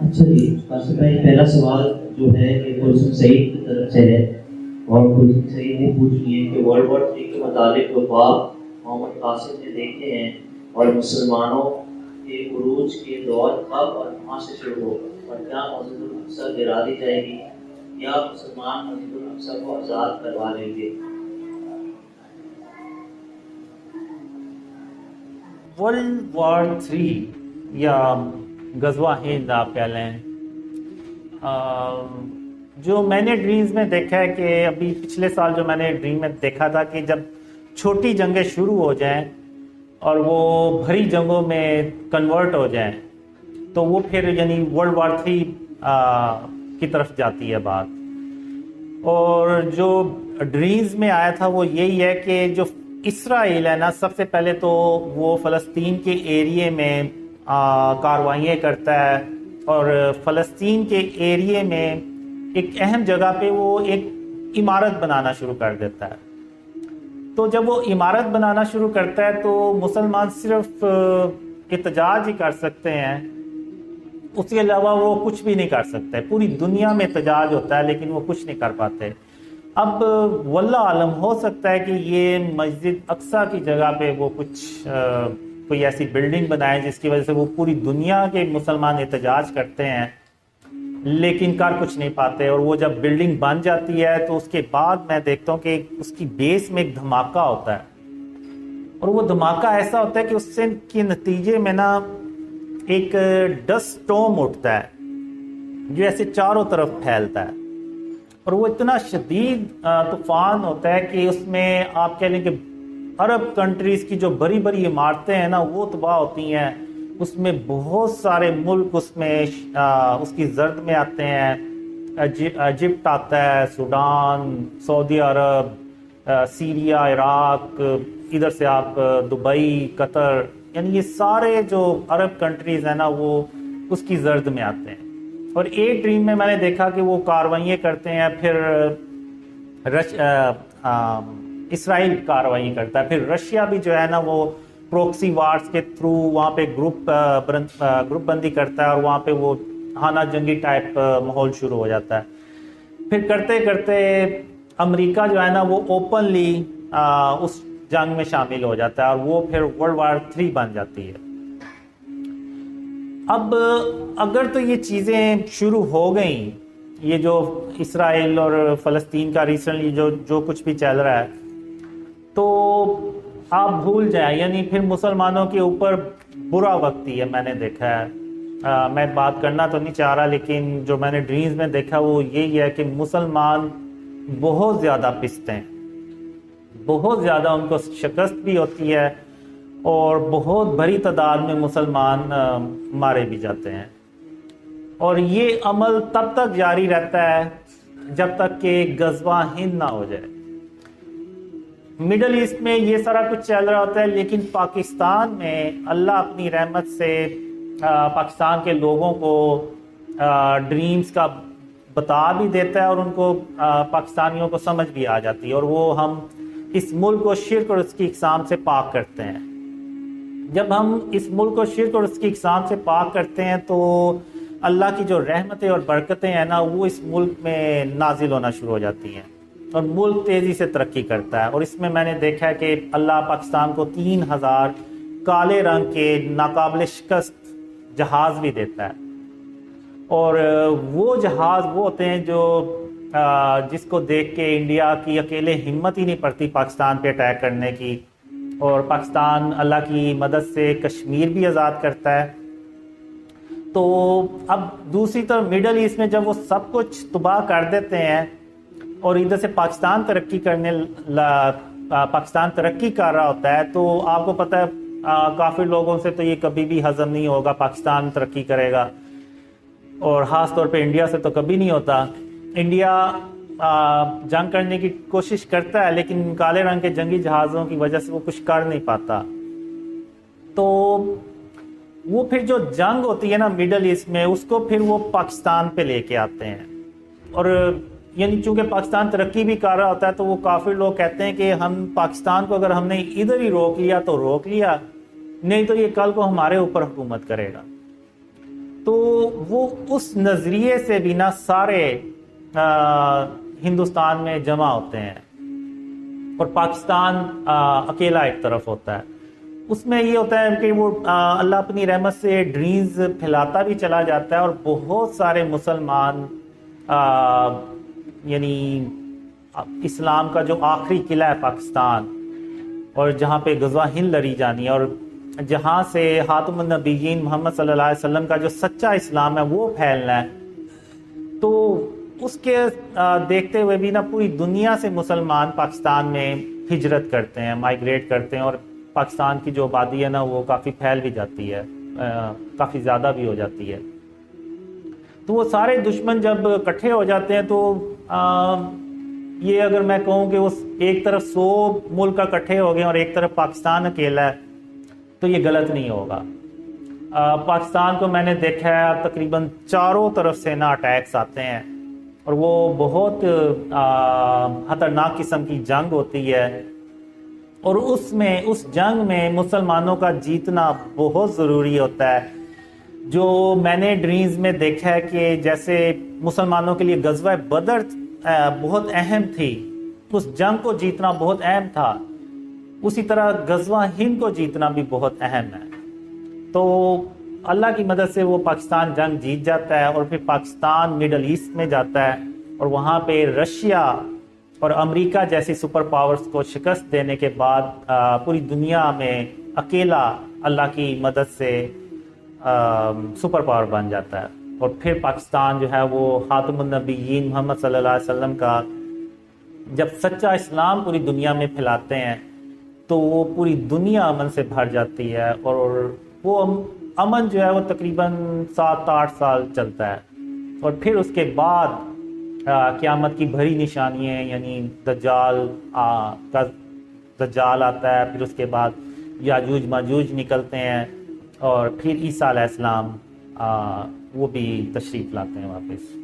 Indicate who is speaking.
Speaker 1: اچھا جی، قاسم بھائی پہلا سوال جو ہے کہ کلثوم سعید کی طرف سے ہے، اور کلثوم سعید نے پوچھ لی ہے کہ ورلڈ وار 3 کے متعلق جو خواب محمد قاسم نے دیکھے ہیں اور مسلمانوں کے عروج کے دور کب اور کہاں سے شروع ہوگا، اور کیا مسجد الاقصی گرا دی جائے گی یا مسلمان مسجد الاقصی کو آزاد کروا لیں گے؟
Speaker 2: ورلڈ وار 3 یا غزوہ ہند آپ کہہ لیں، جو میں نے ڈریمز میں دیکھا ہے کہ ابھی پچھلے سال جو میں نے ڈریم میں دیکھا تھا کہ جب چھوٹی جنگیں شروع ہو جائیں اور وہ بھری جنگوں میں کنورٹ ہو جائیں تو وہ پھر یعنی ورلڈ وار 3 کی طرف جاتی ہے بات. اور جو ڈریمز میں آیا تھا وہ یہی ہے کہ جو اسرائیل ہے نا، سب سے پہلے تو وہ فلسطین کے ایریے میں کاروائیاں کرتا ہے، اور فلسطین کے ایریے میں ایک اہم جگہ پہ وہ ایک عمارت بنانا شروع کر دیتا ہے. تو جب وہ عمارت بنانا شروع کرتا ہے تو مسلمان صرف احتجاج ہی کر سکتے ہیں، اس کے علاوہ وہ کچھ بھی نہیں کر سکتے. پوری دنیا میں احتجاج ہوتا ہے لیکن وہ کچھ نہیں کر پاتے. اب واللہ عالم ہو سکتا ہے کہ یہ مسجد اقصی کی جگہ پہ وہ کچھ کوئی ایسی بلڈنگ بنائے جس کی وجہ سے وہ پوری دنیا کے مسلمان احتجاج کرتے ہیں لیکن کر کچھ نہیں پاتے. اور وہ جب بلڈنگ بن جاتی ہے تو اس کے بعد میں دیکھتا ہوں کہ اس کی بیس میں ایک دھماکہ ہوتا ہے، اور وہ دھماکہ ایسا ہوتا ہے کہ اس سے کے نتیجے میں نا ایک ڈسٹ سٹورم اٹھتا ہے جو ایسے چاروں طرف پھیلتا ہے، اور وہ اتنا شدید طوفان ہوتا ہے کہ اس میں آپ کہہ لیں کہ عرب کنٹریز کی جو بڑی بڑی عمارتیں ہیں نا وہ تباہ ہوتی ہیں. اس میں بہت سارے ملک اس میں اس کی زرد میں آتے ہیں. ایجپٹ آتا ہے، سوڈان، سعودی عرب، سیریا، عراق، ادھر سے آپ دبئی، قطر، یعنی یہ سارے جو عرب کنٹریز ہیں نا وہ اس کی زرد میں آتے ہیں. اور ایک ڈریم میں نے دیکھا کہ وہ کاروائیاں کرتے ہیں، پھر اسرائیل کاروائیاں کرتا ہے، پھر رشیا بھی جو ہے نا وہ پروکسی وارز کے تھرو وہاں پہ گروپ بندی کرتا ہے، اور وہاں پہ وہ ہانہ جنگی ٹائپ ماحول شروع ہو جاتا ہے. پھر کرتے کرتے امریکہ جو ہے نا وہ اوپنلی اس جنگ میں شامل ہو جاتا ہے، اور وہ پھر ورلڈ وار 3 بن جاتی ہے. اب اگر تو یہ چیزیں شروع ہو گئیں، یہ جو اسرائیل اور فلسطین کا ریسنٹلی جو کچھ بھی چل رہا ہے، تو آپ بھول جائیں، یعنی پھر مسلمانوں کے اوپر برا وقت ہی ہے. میں نے دیکھا ہے، میں بات کرنا تو نہیں چاہ رہا لیکن جو میں نے ڈریمز میں دیکھا وہ یہی ہے کہ مسلمان بہت زیادہ پستے ہیں، بہت زیادہ ان کو شکست بھی ہوتی ہے، اور بہت بڑی تعداد میں مسلمان مارے بھی جاتے ہیں. اور یہ عمل تب تک جاری رہتا ہے جب تک کہ غزوہ ہند نہ ہو جائے. مڈل ایسٹ میں یہ سارا کچھ چل رہا ہوتا ہے، لیکن پاکستان میں اللہ اپنی رحمت سے پاکستان کے لوگوں کو ڈریمز کا بتا بھی دیتا ہے، اور ان کو پاکستانیوں کو سمجھ بھی آ جاتی ہے، اور وہ ہم اس ملک کو شرک اور اس کی اقسام سے پاک کرتے ہیں. جب ہم اس ملک کو شرک اور اس کی اقسام سے پاک کرتے ہیں تو اللہ کی جو رحمتیں اور برکتیں ہیں نا وہ اس ملک میں نازل ہونا شروع ہو جاتی ہیں، اور ملک تیزی سے ترقی کرتا ہے. اور اس میں نے دیکھا ہے کہ اللہ پاکستان کو 3000 کالے رنگ کے ناقابل شکست جہاز بھی دیتا ہے، اور وہ جہاز وہ ہوتے ہیں جو جس کو دیکھ کے انڈیا کی اکیلے ہمت ہی نہیں پڑتی پاکستان پہ اٹیک کرنے کی. اور پاکستان اللہ کی مدد سے کشمیر بھی آزاد کرتا ہے. تو اب دوسری طرف مڈل ایسٹ میں جب وہ سب کچھ تباہ کر دیتے ہیں اور ادھر سے پاکستان ترقی کر رہا ہوتا ہے، تو آپ کو پتہ ہے کافی لوگوں سے تو یہ کبھی بھی ہضم نہیں ہوگا پاکستان ترقی کرے گا، اور خاص طور پہ انڈیا سے تو کبھی نہیں ہوتا. انڈیا جنگ کرنے کی کوشش کرتا ہے لیکن کالے رنگ کے جنگی جہازوں کی وجہ سے وہ کچھ کر نہیں پاتا. تو وہ پھر جو جنگ ہوتی ہے نا مڈل ایسٹ میں، اس کو پھر وہ پاکستان پہ لے کے آتے ہیں. اور یعنی چونکہ پاکستان ترقی بھی کر رہا ہوتا ہے تو وہ کافی لوگ کہتے ہیں کہ ہم پاکستان کو اگر ہم نے ادھر ہی روک لیا تو روک لیا، نہیں تو یہ کل کو ہمارے اوپر حکومت کرے گا. تو وہ اس نظریے سے بھی نا سارے ہندوستان میں جمع ہوتے ہیں اور پاکستان اکیلا ایک طرف ہوتا ہے. اس میں یہ ہوتا ہے کہ وہ اللہ اپنی رحمت سے ڈرینز پھیلاتا بھی چلا جاتا ہے اور بہت سارے مسلمان یعنی اسلام کا جو آخری قلعہ ہے پاکستان، اور جہاں پہ غزوہ ہند لڑی جانی ہے اور جہاں سے خاتم النبیین محمد صلی اللہ علیہ وسلم کا جو سچا اسلام ہے وہ پھیلنا ہے، تو اس کے دیکھتے ہوئے بھی نا پوری دنیا سے مسلمان پاکستان میں ہجرت کرتے ہیں، مائیگریٹ کرتے ہیں، اور پاکستان کی جو آبادی ہے نا وہ کافی پھیل بھی جاتی ہے، کافی زیادہ بھی ہو جاتی ہے. تو وہ سارے دشمن جب اکٹھے ہو جاتے ہیں تو یہ اگر میں کہوں کہ اس ایک طرف 100 ملک اکٹھے ہو گئے اور ایک طرف پاکستان اکیلا ہے تو یہ غلط نہیں ہوگا. پاکستان کو میں نے دیکھا ہے تقریباً چاروں طرف سے نا اٹیکس آتے ہیں اور وہ بہت خطرناک قسم کی جنگ ہوتی ہے، اور اس جنگ میں مسلمانوں کا جیتنا بہت ضروری ہوتا ہے. جو میں نے ڈریمز میں دیکھا ہے کہ جیسے مسلمانوں کے لیے غزوہ بدر بہت اہم تھی، اس جنگ کو جیتنا بہت اہم تھا، اسی طرح غزوہ ہند کو جیتنا بھی بہت اہم ہے. تو اللہ کی مدد سے وہ پاکستان جنگ جیت جاتا ہے اور پھر پاکستان مڈل ایسٹ میں جاتا ہے اور وہاں پہ رشیا اور امریکہ جیسی سپر پاورز کو شکست دینے کے بعد پوری دنیا میں اکیلا اللہ کی مدد سے سپر پاور بن جاتا ہے. اور پھر پاکستان جو ہے وہ خاتم النبیین محمد صلی اللہ علیہ وسلم کا جب سچا اسلام پوری دنیا میں پھیلاتے ہیں تو وہ پوری دنیا امن سے بھر جاتی ہے، اور وہ امن جو ہے وہ تقریباً 7-8 سال چلتا ہے. اور پھر اس کے بعد قیامت کی بڑی نشانیاں یعنی دجال آتا ہے، پھر اس کے بعد یاجوج ماجوج نکلتے ہیں، اور پھر عیسیٰ علیہ السلام وہ بھی تشریف لاتے ہیں واپس.